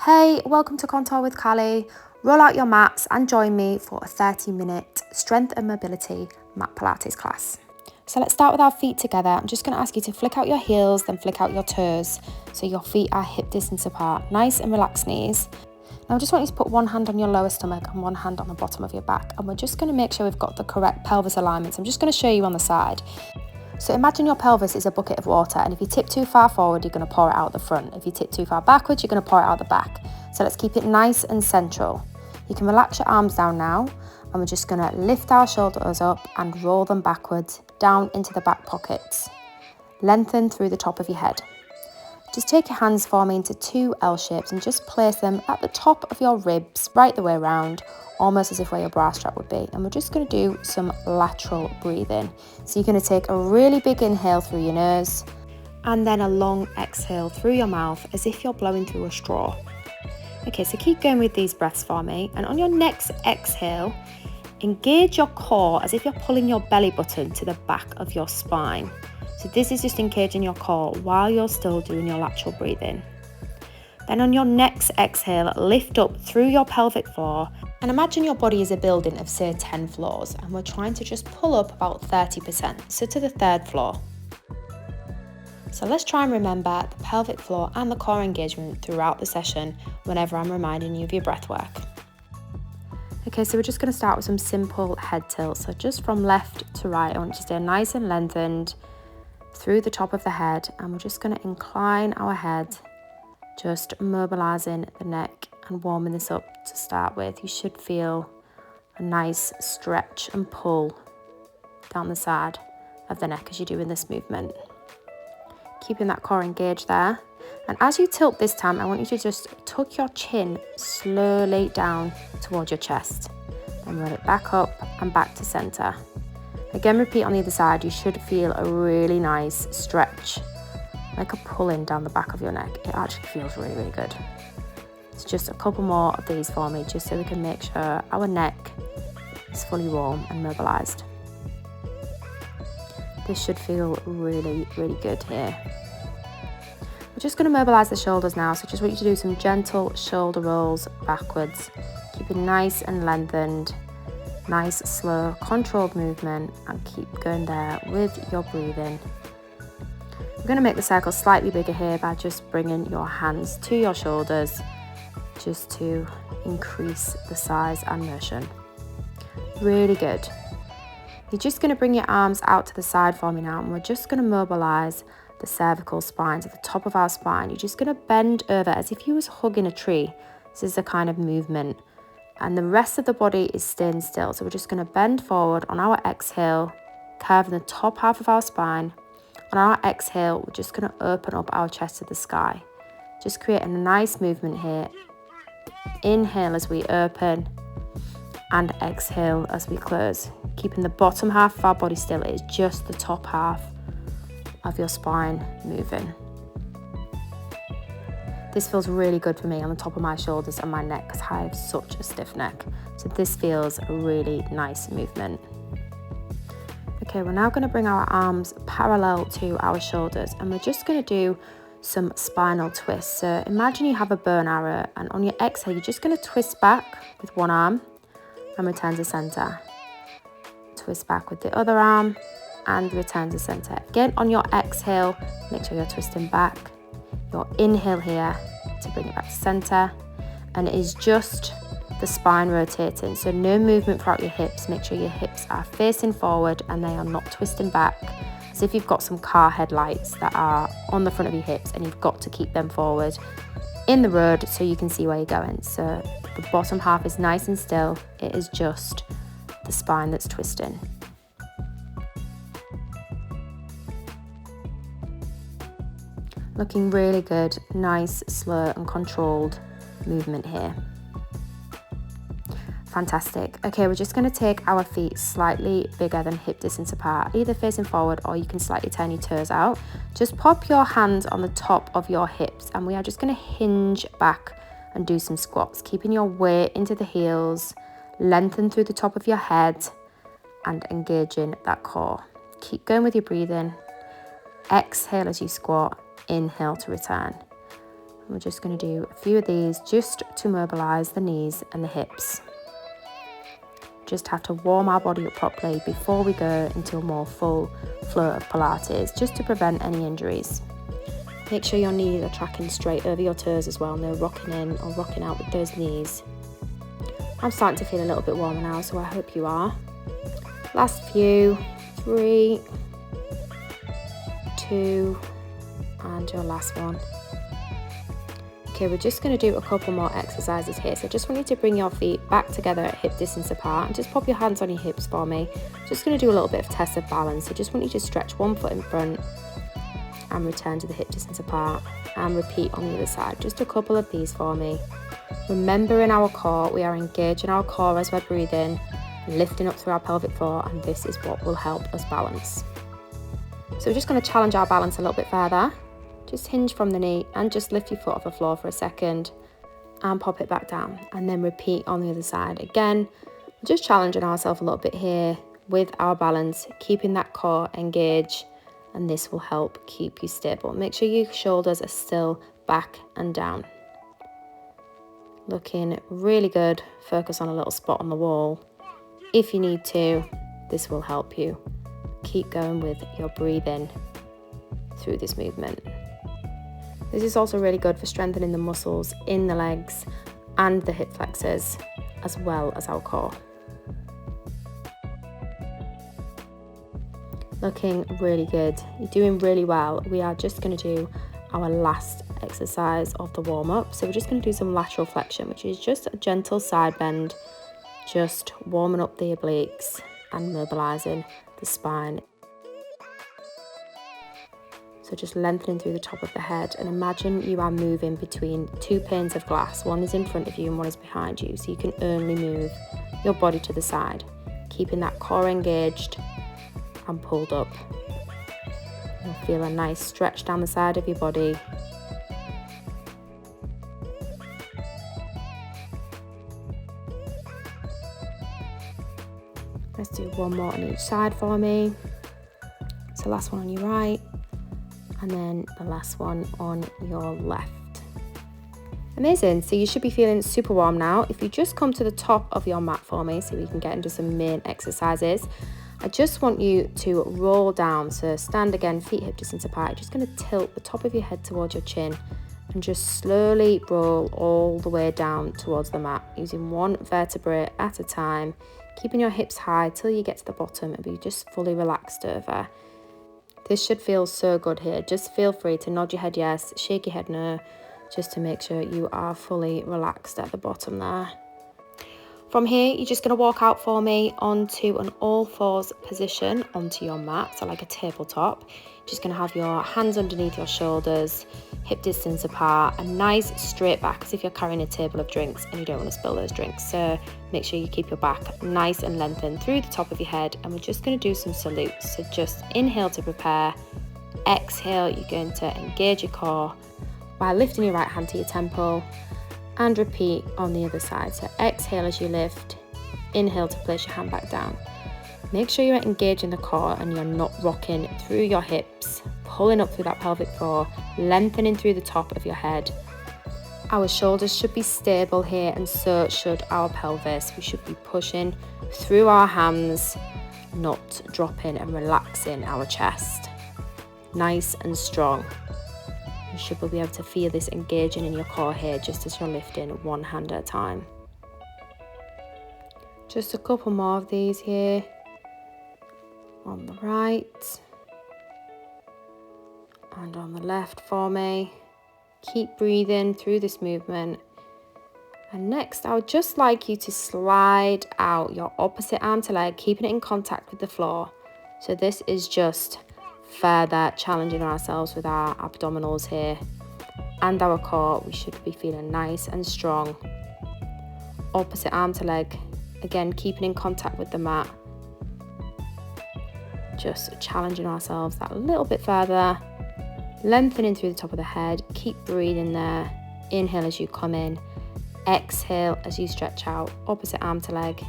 Hey, welcome to Contour with Callie. Roll out your mats and join me for a 30-minute strength and mobility mat Pilates class. So let's start with our feet together. I'm just going to ask you to flick out your heels, then flick out your toes so your feet are hip distance apart. Nice and relaxed knees. Now I just want you to put one hand on your lower stomach and one hand on the bottom of your back, and we're just going to make sure we've got the correct pelvis alignments. I'm just going to show you on the side. So imagine your pelvis is a bucket of water, and if you tip too far forward, you're going to pour it out the front. If you tip too far backwards, you're going to pour it out the back. So let's keep it nice and central. You can relax your arms down now, and we're just going to lift our shoulders up and roll them backwards down into the back pockets. Lengthen through the top of your head. Just take your hands, forming into two L shapes, and just place them at the top of your ribs, right the way around, almost as if where your bra strap would be. And we're just going to do some lateral breathing. So you're going to take a really big inhale through your nose, and then a long exhale through your mouth as if you're blowing through a straw. Okay, so keep going with these breaths for me. And on your next exhale, engage your core as if you're pulling your belly button to the back of your spine. So this is just engaging your core while you're still doing your lateral breathing. Then on your next exhale, lift up through your pelvic floor, and imagine your body is a building of say 10 floors, and we're trying to just pull up about 30%, so to the third floor. So let's try and remember the pelvic floor and the core engagement throughout the session whenever I'm reminding you of your breath work. Okay, so we're just going to start with some simple head tilts. So just from left to right, I want you to stay nice and lengthened through the top of the head, and we're just going to incline our head, just mobilizing the neck and warming this up to start with. You should feel a nice stretch and pull down the side of the neck as you're doing this movement. Keeping that core engaged there. And as you tilt this time, I want you to just tuck your chin slowly down towards your chest and roll it back up and back to center. Again, repeat on the other side. You should feel a really nice stretch, like a pulling down the back of your neck. It actually feels really, really good. It's just a couple more of these for me, just so we can make sure our neck is fully warm and mobilized. This should feel really, really good here. We're just going to mobilize the shoulders now, so just want you to do some gentle shoulder rolls backwards, keeping nice and lengthened. Nice, slow, controlled movement, and keep going there with your breathing. We're going to make the circle slightly bigger here by just bringing your hands to your shoulders, just to increase the size and motion. Really good. You're just going to bring your arms out to the side for me now, and we're just going to mobilize the cervical spine to the top of our spine. You're just going to bend over as if you was hugging a tree. This is the kind of movement. And the rest of the body is staying still. So we're just going to bend forward on our exhale, curving the top half of our spine. On our exhale, we're just going to open up our chest to the sky. Just create a nice movement here. Inhale as we open, and exhale as we close. Keeping the bottom half of our body still, it is just the top half of your spine moving. This feels really good for me on the top of my shoulders and my neck because I have such a stiff neck. So this feels a really nice movement. Okay, we're now going to bring our arms parallel to our shoulders, and we're just going to do some spinal twists. So imagine you have a bow and arrow, and on your exhale, you're just going to twist back with one arm and return to center. Twist back with the other arm and return to center. Again, on your exhale, make sure you're twisting back. Your inhale here to bring it back to center, and it is just the spine rotating, so no movement throughout your hips. Make sure your hips are facing forward and they are not twisting back, as if you've got some car headlights that are on the front of your hips and you've got to keep them forward in the road so you can see where you're going. So the bottom half is nice and still. It is just the spine that's twisting. Looking really good, nice, slow and controlled movement here. Fantastic. Okay, we're just going to take our feet slightly bigger than hip distance apart, either facing forward or you can slightly turn your toes out. Just pop your hands on the top of your hips, and we are just going to hinge back and do some squats, keeping your weight into the heels, lengthen through the top of your head and engaging that core. Keep going with your breathing. Exhale as you squat. Inhale to return. We're just going to do a few of these just to mobilise the knees and the hips. Just have to warm our body up properly before we go into a more full flow of Pilates, just to prevent any injuries. Make sure your knees are tracking straight over your toes as well, no rocking in or rocking out with those knees. I'm starting to feel a little bit warmer now, so I hope you are. Last few, 3, 2, and your last one. Okay, we're just going to do a couple more exercises here. So I just want you to bring your feet back together at hip distance apart and just pop your hands on your hips for me. Just going to do a little bit of test of balance. So just want you to stretch one foot in front and return to the hip distance apart and repeat on the other side. Just a couple of these for me. Remember, in our core, we are engaging our core as we're breathing, lifting up through our pelvic floor, and this is what will help us balance. So we're just going to challenge our balance a little bit further. Just hinge from the knee and just lift your foot off the floor for a second and pop it back down, and then repeat on the other side. Again, we're just challenging ourselves a little bit here with our balance, keeping that core engaged, and this will help keep you stable. Make sure your shoulders are still back and down. Looking really good. Focus on a little spot on the wall. If you need to, this will help you. Keep going with your breathing through this movement. This is also really good for strengthening the muscles in the legs and the hip flexors, as well as our core. Looking really good. You're doing really well. We are just going to do our last exercise of the warm-up. So we're just going to do some lateral flexion, which is just a gentle side bend, just warming up the obliques and mobilising the spine. So just lengthening through the top of the head, and imagine you are moving between 2 panes of glass. One is in front of you and one is behind you, so you can only move your body to the side, keeping that core engaged and pulled up. You'll feel a nice stretch down the side of your body. Let's do one more on each side for me. So last one on your right, and then the last one on your left. Amazing. So you should be feeling super warm now. If you just come to the top of your mat for me so we can get into some main exercises, I just want you to roll down. So stand again, feet hip distance apart. You're just going to tilt the top of your head towards your chin and just slowly roll all the way down towards the mat, using one vertebrae at a time, keeping your hips high till you get to the bottom and be just fully relaxed over. This should feel so good here. Just feel free to nod your head yes, shake your head no, just to make sure you are fully relaxed at the bottom there. From here, you're just going to walk out for me onto an all fours position onto your mat, so like a tabletop. Just going to have your hands underneath your shoulders, hip distance apart, a nice straight back as if you're carrying a table of drinks and you don't want to spill those drinks. So make sure you keep your back nice and lengthened through the top of your head, and we're just going to do some salutes. So just inhale to prepare, exhale, you're going to engage your core by lifting your right hand to your temple, and repeat on the other side. So exhale as you lift, inhale to place your hand back down. Make sure you're engaging the core and you're not rocking through your hips, pulling up through that pelvic floor, lengthening through the top of your head. Our shoulders should be stable here, and so should our pelvis. We should be pushing through our hands, not dropping, and relaxing our chest. Nice and strong. You should be able to feel this engaging in your core here, just as you're lifting one hand at a time. Just a couple more of these here. On the right and on the left for me. Keep breathing through this movement. And next, I would just like you to slide out your opposite arm to leg, keeping it in contact with the floor. So this is just further challenging ourselves with our abdominals here and our core. We should be feeling nice and strong. Opposite arm to leg, again keeping in contact with the mat, just challenging ourselves that little bit further, lengthening through the top of the head. Keep breathing there. Inhale as you come in, exhale as you stretch out. Opposite arm to leg.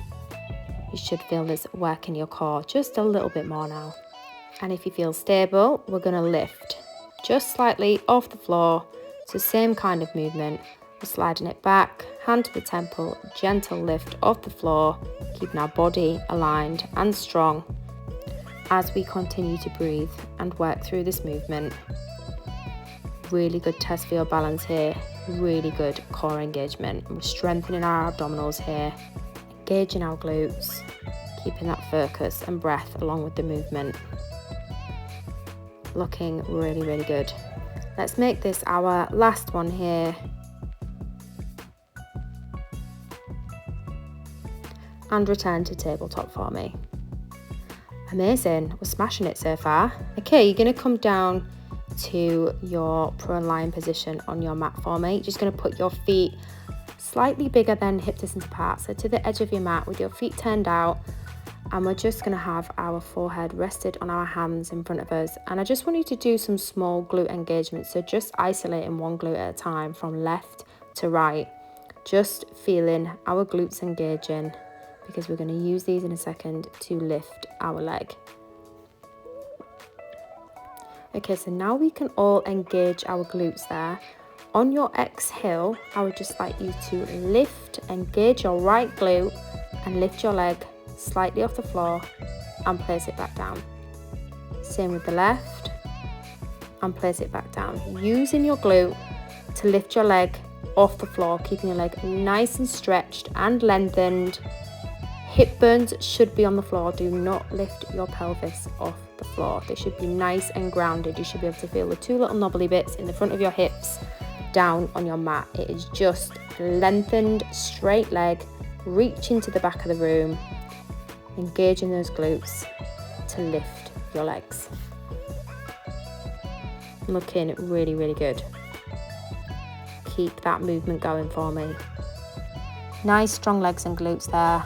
You should feel this work in your core just a little bit more now. And if you feel stable, we're going to lift just slightly off the floor So same kind of movement. We're sliding it back, hand to the temple, gentle lift off the floor, keeping our body aligned and strong as we continue to breathe and work through this movement. Really good test for your balance here, really good core engagement. We're strengthening our abdominals here, engaging our glutes, keeping that focus and breath along with the movement. Looking really, really good. Let's make this our last one here. And return to tabletop for me. Amazing, we're smashing it so far. Okay, you're gonna come down to your prone lying position on your mat for me. You're just gonna put your feet slightly bigger than hip distance apart, so to the edge of your mat with your feet turned out, and we're just gonna have our forehead rested on our hands in front of us. And I just want you to do some small glute engagement, so just isolating one glute at a time from left to right, just feeling our glutes engaging, because we're going to use these in a second to lift our leg. Okay, so now we can all engage our glutes there. On your exhale, I would just like you to lift, engage your right glute and lift your leg slightly off the floor and place it back down. Same with the left, and place it back down. Using your glute to lift your leg off the floor, keeping your leg nice and stretched and lengthened. Hip bones should be on the floor. Do not lift your pelvis off the floor. They should be nice and grounded. You should be able to feel the two little knobbly bits in the front of your hips down on your mat. It is just lengthened, straight leg, reach into the back of the room, engaging those glutes to lift your legs. Looking really, really good. Keep that movement going for me. Nice strong legs and glutes there,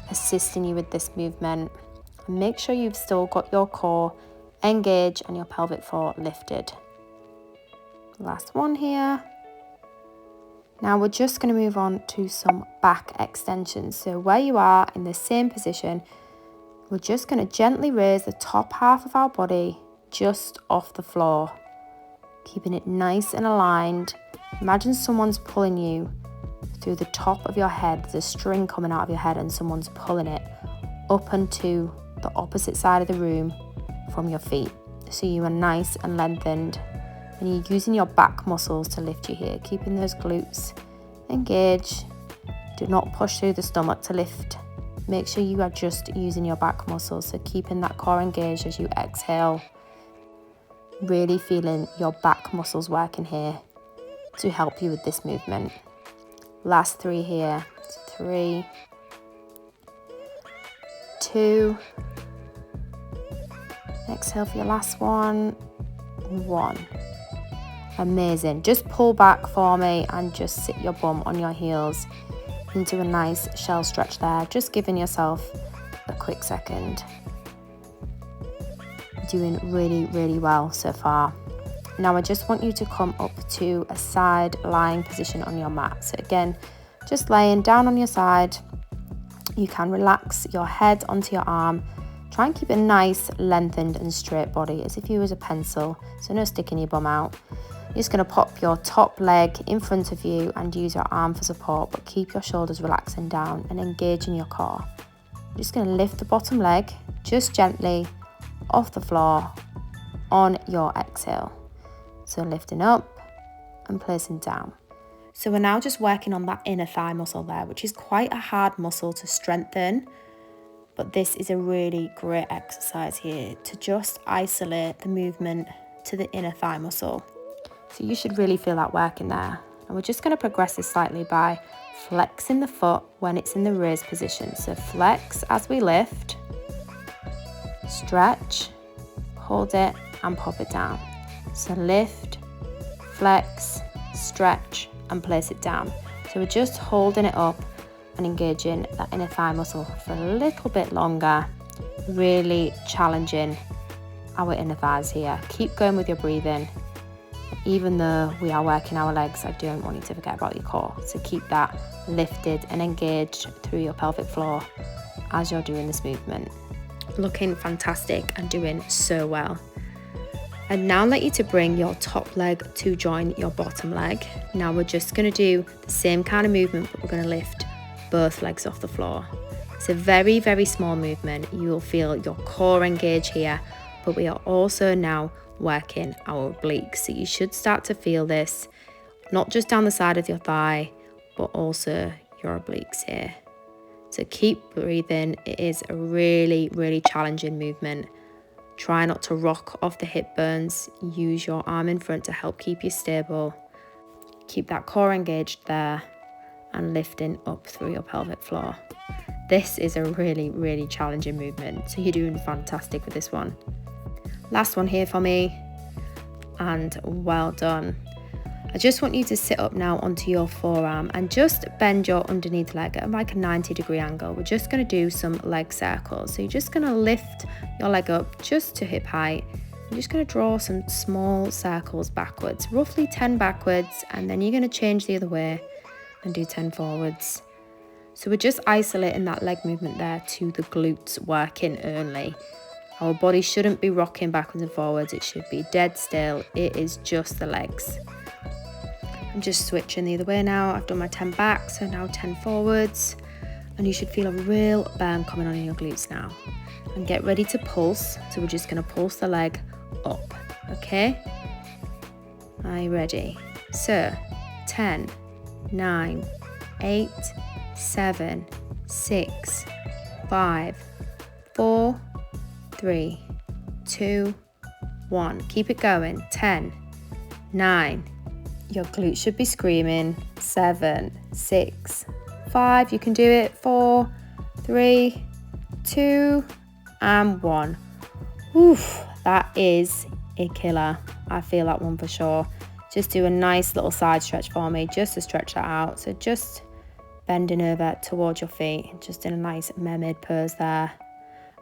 assisting you with this movement. And make sure you've still got your core engaged and your pelvic floor lifted. Last one here. Now we're just going to move on to some back extensions. So where you are in the same position, we're just going to gently raise the top half of our body just off the floor, keeping it nice and aligned. Imagine someone's pulling you through the top of your head. There's a string coming out of your head and someone's pulling it up onto the opposite side of the room from your feet. So you are nice and lengthened, and you're using your back muscles to lift you here, keeping those glutes engaged. Do not push through the stomach to lift. Make sure you are just using your back muscles, so keeping that core engaged as you exhale. Really feeling your back muscles working here to help you with this movement. Last three here. 3, 2. Exhale for your last one. 1. Amazing. Just pull back for me and just sit your bum on your heels into a nice shell stretch there. Just giving yourself a quick second. Doing really, really well so far. Now I just want you to come up to a side lying position on your mat. So again, just laying down on your side. You can relax your head onto your arm. Try and keep a nice lengthened and straight body as if you was a pencil, so no sticking your bum out. You're just going to pop your top leg in front of you and use your arm for support, but keep your shoulders relaxing down and engaging your core. You're just going to lift the bottom leg just gently off the floor on your exhale. So lifting up and placing down. So we're now just working on that inner thigh muscle there, which is quite a hard muscle to strengthen. But this is a really great exercise here to just isolate the movement to the inner thigh muscle. So you should really feel that working there. And we're just going to progress this slightly by flexing the foot when it's in the raised position. So flex as we lift, stretch, hold it and pop it down. So lift, flex, stretch and place it down. So we're just holding it up and engaging that inner thigh muscle for a little bit longer, really challenging our inner thighs here. Keep going with your breathing. Even though we are working our legs, I don't want you to forget about your core. So keep that lifted and engaged through your pelvic floor as you're doing this movement. Looking fantastic and doing so well. I'd now like you to bring your top leg to join your bottom leg. Now we're just going to do the same kind of movement, but we're going to lift both legs off the floor. It's a very, very small movement. You will feel your core engage here, but we are also now working our obliques. So you should start to feel this, not just down the side of your thigh, but also your obliques here. So keep breathing. It is a really, really challenging movement. Try not to rock off the hip bones. Use your arm in front to help keep you stable. Keep that core engaged there and lifting up through your pelvic floor. This is a really, really challenging movement. So you're doing fantastic with this one. Last one here for me, and well done. I just want you to sit up now onto your forearm and just bend your underneath leg at like a 90-degree angle. We're just going to do some leg circles. So you're just going to lift your leg up just to hip height. You're just going to draw some small circles backwards, roughly 10 backwards, and then you're going to change the other way and do 10 forwards. So we're just isolating that leg movement there to the glutes working only. Our body shouldn't be rocking backwards and forwards. It should be dead still. It is just the legs. I'm just switching the other way now. I've done my 10 back, so now 10 forwards. And you should feel a real burn coming on in your glutes now. And get ready to pulse. So we're just going to pulse the leg up, okay? Are you ready? So 10, 9, 8, 7, 6, 5, 4, 3, 2, 1. Keep it going. 10, 9. Your glutes should be screaming. 7, 6, 5. You can do it. 4, 3, 2, and 1. Oof, that is a killer. I feel that one for sure. Just do a nice little side stretch for me, just to stretch that out. So just bending over towards your feet, just in a nice mermaid pose there.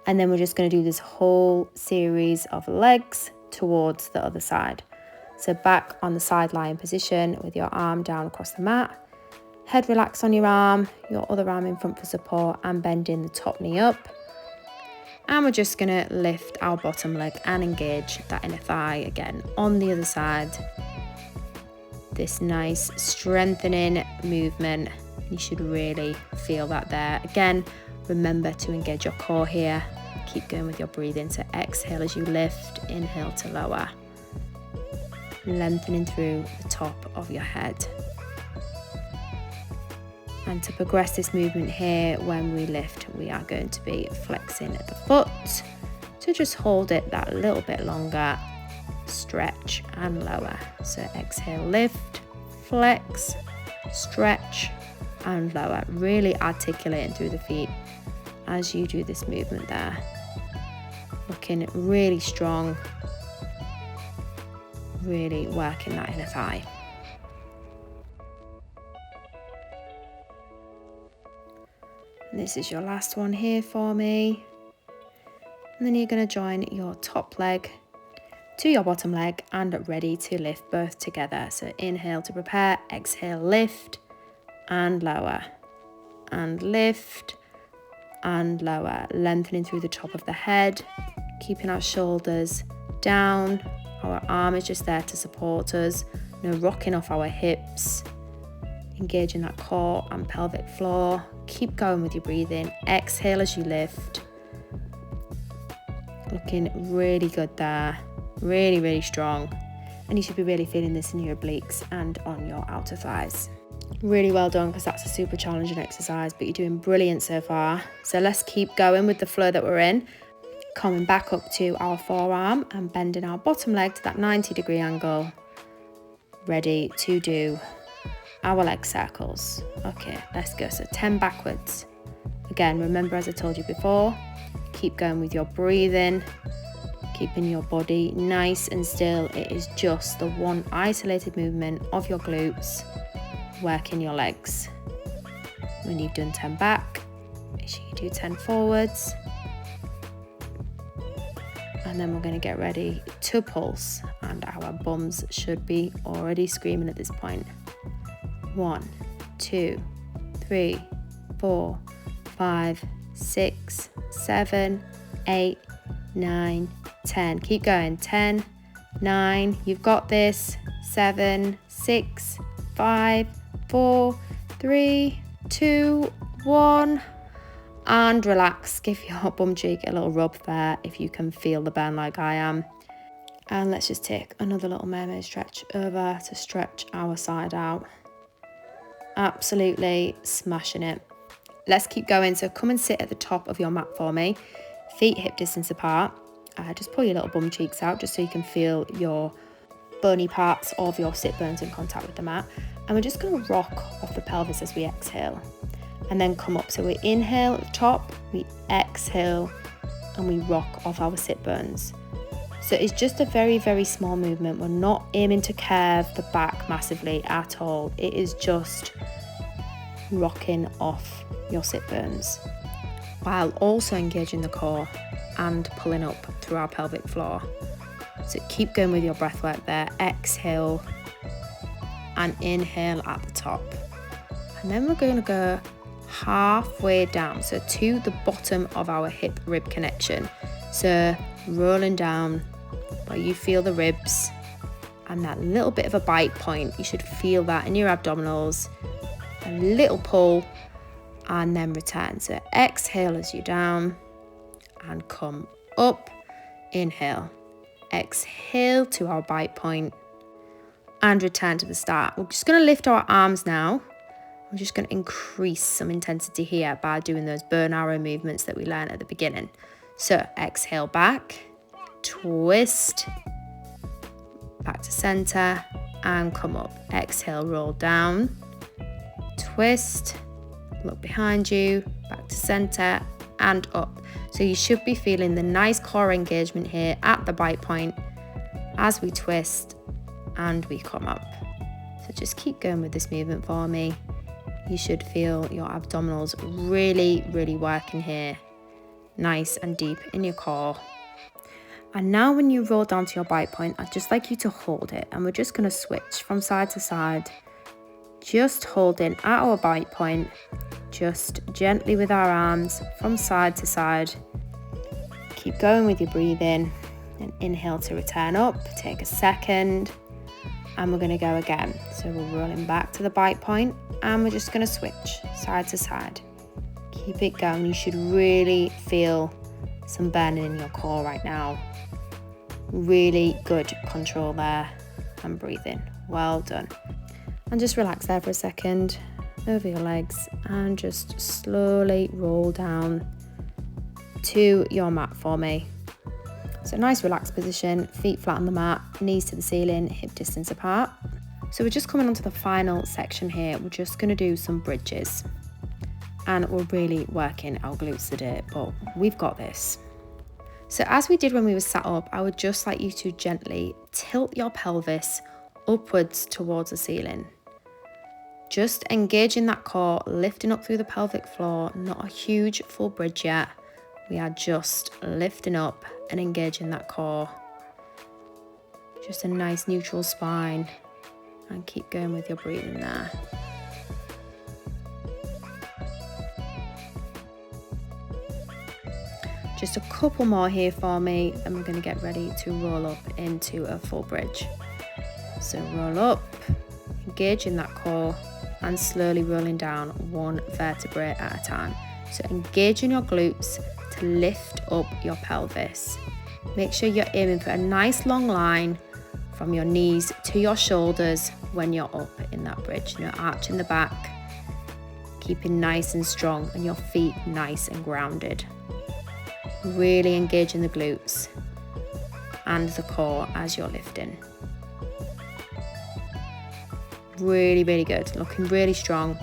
And then we're just going to do this whole series of legs towards the other side. So back on the side lying position with your arm down across the mat, head relaxed on your arm, your other arm in front for support, and bending the top knee up. And we're just going to lift our bottom leg and engage that inner thigh again on the other side. This nice strengthening movement. You should really feel that there. Again, remember to engage your core here. Keep going with your breathing. So exhale as you lift, inhale to lower. Lengthening through the top of your head. And to progress this movement here, when we lift, we are going to be flexing the foot. So just hold it that little bit longer, stretch and lower. So exhale, lift, flex, stretch and lower. Really articulating through the feet as you do this movement there. Looking really strong. Really working that inner thigh. And this is your last one here for me. And then you're going to join your top leg to your bottom leg and ready to lift both together. So inhale to prepare, exhale, lift and lower, and lift and lower, lengthening through the top of the head, keeping our shoulders down. Our arm is just there to support us, no rocking off our hips, engaging that core and pelvic floor. Keep going with your breathing. Exhale as you lift. Looking really good there, really, really strong. And you should be really feeling this in your obliques and on your outer thighs. Really well done, because that's a super challenging exercise, but you're doing brilliant so far. So let's keep going with the flow that we're in. Coming back up to our forearm and bending our bottom leg to that 90-degree angle. Ready to do our leg circles. Okay, let's go. So 10 backwards. Again, remember, as I told you before, keep going with your breathing, keeping your body nice and still. It is just the one isolated movement of your glutes, working your legs. When you've done 10 back, make sure you do 10 forwards. And then we're going to get ready to pulse, and our bums should be already screaming at this point. 1, 2, 3, 4, 5, 6, 7, 8, 9, 10. Keep going. 10, 9, you've got this. 7, 6, 5, 4, 3, 2, 1. And relax. Give your bum cheek a little rub there if you can feel the burn like I am. And let's just take another little mermaid stretch over to stretch our side out. Absolutely smashing it. Let's keep going. So come and sit at the top of your mat for me. Feet hip distance apart. Just pull your little bum cheeks out just so you can feel your bony parts of your sit bones in contact with the mat. And we're just going to rock off the pelvis as we exhale. And then come up. So we inhale at the top, we exhale, and we rock off our sit bones. So it's just a very, very small movement. We're not aiming to curve the back massively at all. It is just rocking off your sit bones while also engaging the core and pulling up through our pelvic floor. So keep going with your breath work there. Exhale and inhale at the top. And then we're going to go halfway down, so to the bottom of our hip rib connection. So rolling down where you feel the ribs and that little bit of a bite point. You should feel that in your abdominals. A little pull and then return. So exhale as you down and come up. Inhale, exhale to our bite point and return to the start. We're just going to lift our arms now. I'm just going to increase some intensity here by doing those burn arrow movements that we learned at the beginning. So exhale back, twist, back to center and come up. Exhale, roll down, twist, look behind you, back to center and up. So you should be feeling the nice core engagement here at the bite point as we twist and we come up. So just keep going with this movement for me. You should feel your abdominals really, really working here. Nice and deep in your core. And now when you roll down to your bite point, I'd just like you to hold it. And we're just going to switch from side to side. Just holding at our bite point. Just gently with our arms from side to side. Keep going with your breathing. And inhale to return up. Take a second. And we're going to go again. So we're rolling back to the bite point. And we're just going to switch side to side. Keep it going. You should really feel some burning in your core right now. Really good control there. And breathing. Well done. And just relax there for a second over your legs and just slowly roll down to your mat for me. So nice relaxed position, feet flat on the mat, knees to the ceiling, hip distance apart. So we're just coming on to the final section here. We're just going to do some bridges. And we're really working our glutes today, but we've got this. So as we did when we were sat up, I would just like you to gently tilt your pelvis upwards towards the ceiling. Just engaging that core, lifting up through the pelvic floor, not a huge full bridge yet. We are just lifting up and engaging that core. Just a nice neutral spine. And keep going with your breathing there. Just a couple more here for me, and we're going to get ready to roll up into a full bridge. So roll up, engaging that core, and slowly rolling down one vertebrae at a time. So engaging your glutes to lift up your pelvis. Make sure you're aiming for a nice long line from your knees to your shoulders when you're up in that bridge. You know, arching the back, keeping nice and strong, and your feet nice and grounded. Really engaging the glutes and the core as you're lifting. Really, really good. Looking really strong.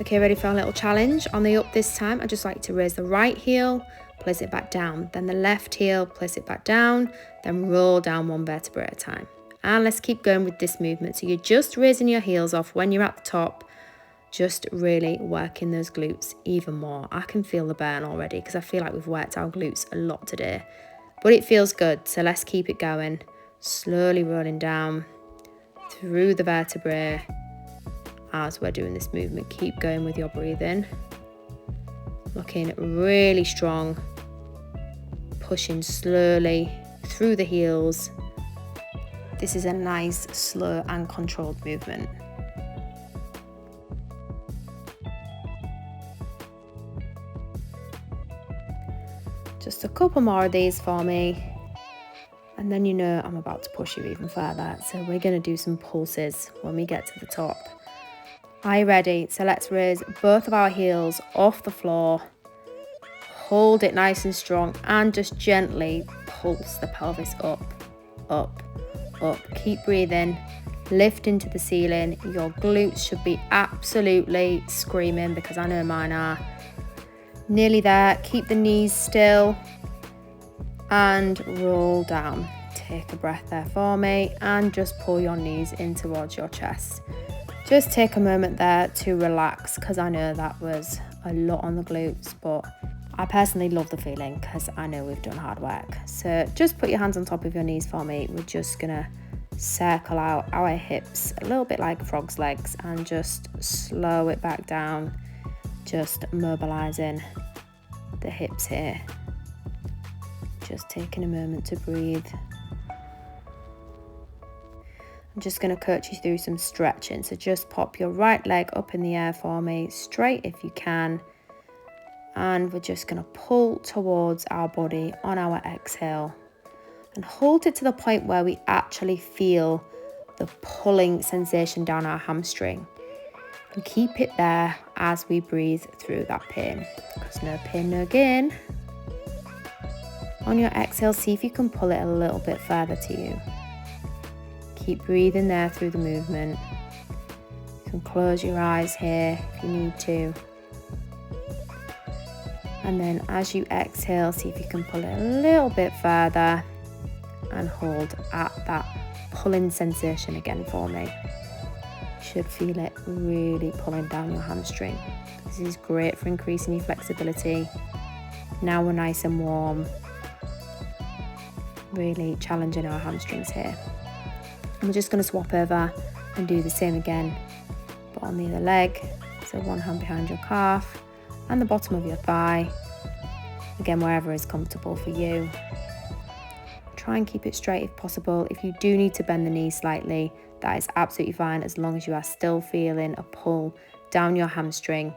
Okay, ready for a little challenge? On the up this time, I'd just like to raise the right heel, place it back down. Then the left heel, place it back down. Then roll down one vertebrae at a time. And let's keep going with this movement. So you're just raising your heels off when you're at the top. Just really working those glutes even more. I can feel the burn already because I feel like we've worked our glutes a lot today. But it feels good, so let's keep it going. Slowly rolling down through the vertebrae as we're doing this movement. Keep going with your breathing. Looking really strong. Pushing slowly through the heels. This is a nice, slow and controlled movement. Just a couple more of these for me, and then you know I'm about to push you even further. So we're going to do some pulses when we get to the top. Are you ready? So let's raise both of our heels off the floor. Hold it nice and strong and just gently pulse the pelvis up, up, up. Keep breathing. Lift into the ceiling. Your glutes should be absolutely screaming because I know mine are. Nearly there. Keep the knees still and roll down. Take a breath there for me and just pull your knees in towards your chest. Just take a moment there to relax because I know that was a lot on the glutes, but I personally love the feeling because I know we've done hard work. So just put your hands on top of your knees for me. We're just gonna circle out our hips a little bit like frog's legs and just slow it back down, just mobilizing the hips here. Just taking a moment to breathe. I'm just going to coach you through some stretching. So just pop your right leg up in the air for me, straight if you can. And we're just going to pull towards our body on our exhale and hold it to the point where we actually feel the pulling sensation down our hamstring. And keep it there as we breathe through that pain, because no pain, no gain. On your exhale, see if you can pull it a little bit further to you. Keep breathing there through the movement. You can close your eyes here if you need to. And then as you exhale, see if you can pull it a little bit further and hold at that pulling sensation again for me. You should feel it really pulling down your hamstring. This is great for increasing your flexibility. Now we're nice and warm. Really challenging our hamstrings here. And we're just going to swap over and do the same again, but on the other leg. So one hand behind your calf and the bottom of your thigh. Again, wherever is comfortable for you. Try and keep it straight if possible. If you do need to bend the knee slightly, that is absolutely fine, as long as you are still feeling a pull down your hamstring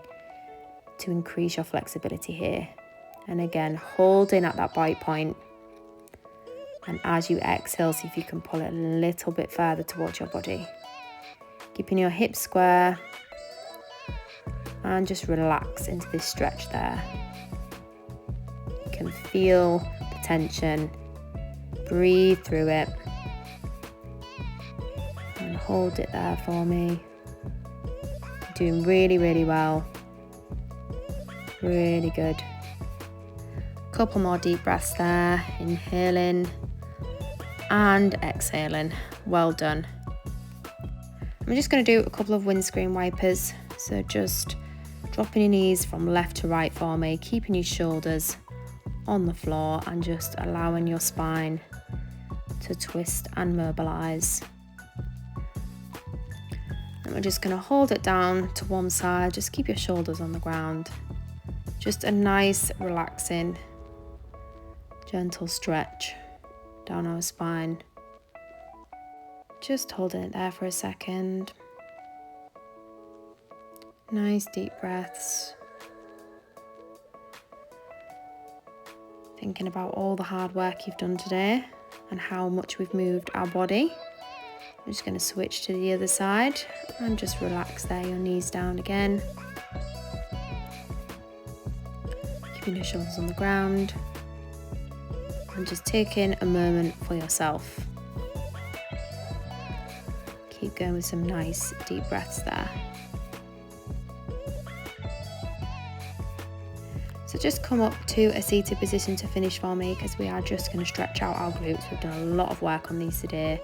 to increase your flexibility here. And again, holding at that bite point. And as you exhale, see if you can pull it a little bit further towards your body. Keeping your hips square. And just relax into this stretch there. You can feel the tension. Breathe through it. And hold it there for me. You're doing really, really well. Really good. Couple more deep breaths there. Inhaling and exhaling. Well done. I'm just going to do a couple of windscreen wipers. So just dropping your knees from left to right for me, keeping your shoulders on the floor and just allowing your spine to twist and mobilize. And we're just going to hold it down to one side. Just keep your shoulders on the ground. Just a nice, relaxing, gentle stretch down our spine. Just holding it there for a second. Nice deep breaths. Thinking about all the hard work you've done today and how much we've moved our body. I'm just going to switch to the other side and just relax there, your knees down again. Keeping your shoulders on the ground. And just taking a moment for yourself. Keep going with some nice deep breaths there. So just come up to a seated position to finish for me, because we are just going to stretch out our glutes. We've done a lot of work on these today.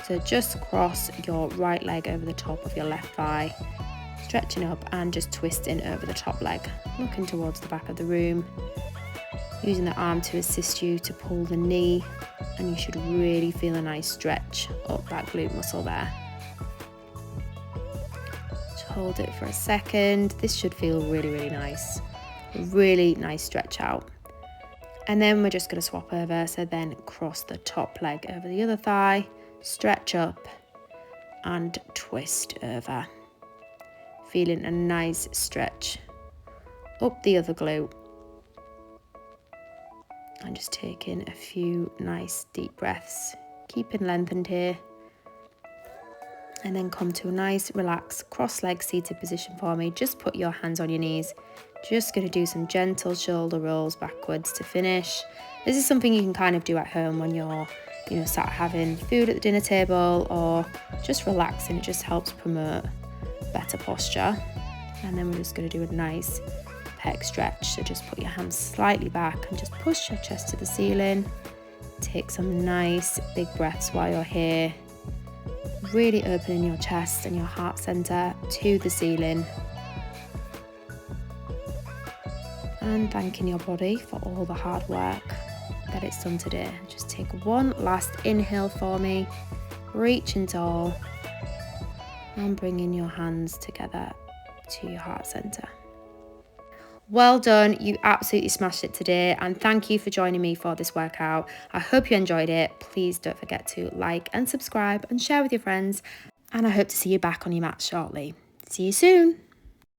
So just cross your right leg over the top of your left thigh, stretching up and just twisting over the top leg, looking towards the back of the room, using the arm to assist you to pull the knee, and you should really feel a nice stretch up that glute muscle there. Just hold it for a second. This should feel really, really nice. A really nice stretch out. And then we're just going to swap over. So then cross the top leg over the other thigh, stretch up and twist over. Feeling a nice stretch up the other glute. And just taking a few nice deep breaths, keeping lengthened here. And then come to a nice relaxed cross-leg seated position for me. Just put your hands on your knees. Just going to do some gentle shoulder rolls backwards to finish. This is something you can kind of do at home when you're, sat having food at the dinner table or just relaxing. It just helps promote better posture. And then we're just going to do a nice pec stretch. So just put your hands slightly back and just push your chest to the ceiling. Take some nice big breaths while you're here. Really opening your chest and your heart center to the ceiling. And thanking your body for all the hard work that it's done today. Just take one last inhale for me. Reaching tall. And bringing your hands together to your heart center. Well done, you absolutely smashed it today, and thank you for joining me for this workout. I hope you enjoyed it. Please don't forget to like and subscribe and share with your friends, and I hope to see you back on your mat shortly. See you soon.